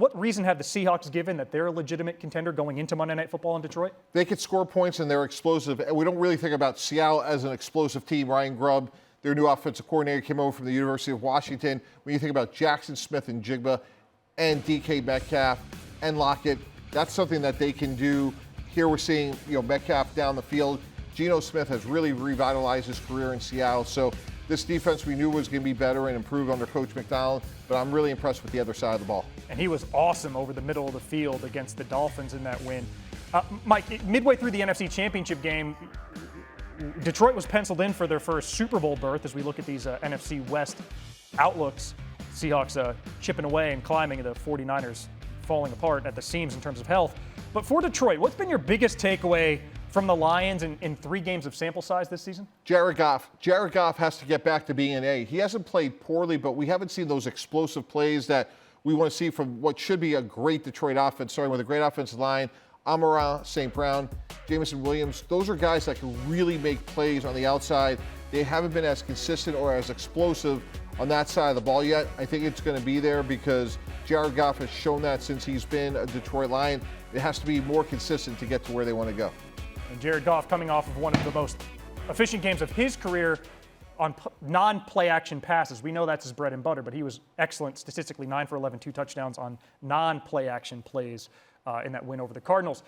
What reason have the Seahawks given that they're a legitimate contender going into Monday Night Football in Detroit? They could score points and they're explosive. We don't really think about Seattle as an explosive team. Ryan Grubb, their new offensive coordinator, came over from the University of Washington. When you think about Jackson Smith and Jigba and DK Metcalf and Lockett, that's something that they can do. Here we're seeing, Metcalf down the field. Geno Smith has really revitalized his career in Seattle. So this defense we knew was going to be better and improved under Coach McDonald, but I'm really impressed with the other side of the ball. And he was awesome over the middle of the field against the Dolphins in that win. Mike, midway through the NFC Championship game, Detroit was penciled in for their first Super Bowl berth as we look at these NFC West outlooks. Seahawks chipping away and climbing, the 49ers falling apart at the seams in terms of health. But for Detroit, what's been your biggest takeaway from the Lions in 3 games of sample size this season? Jared Goff. Jared Goff has to get back to being an A. He hasn't played poorly, but we haven't seen those explosive plays that we want to see from what should be a great Detroit offense, starting with a great offensive line. Amon-Ra, St. Brown, Jameson Williams. Those are guys that can really make plays on the outside. They haven't been as consistent or as explosive on that side of the ball yet. I think it's going to be there because Jared Goff has shown that since he's been a Detroit Lion. It has to be more consistent to get to where they want to go. And Jared Goff coming off of one of the most efficient games of his career on non-play action passes. We know that's his bread and butter, but he was excellent statistically, 9 for 11, 2 touchdowns on non-play action plays in that win over the Cardinals.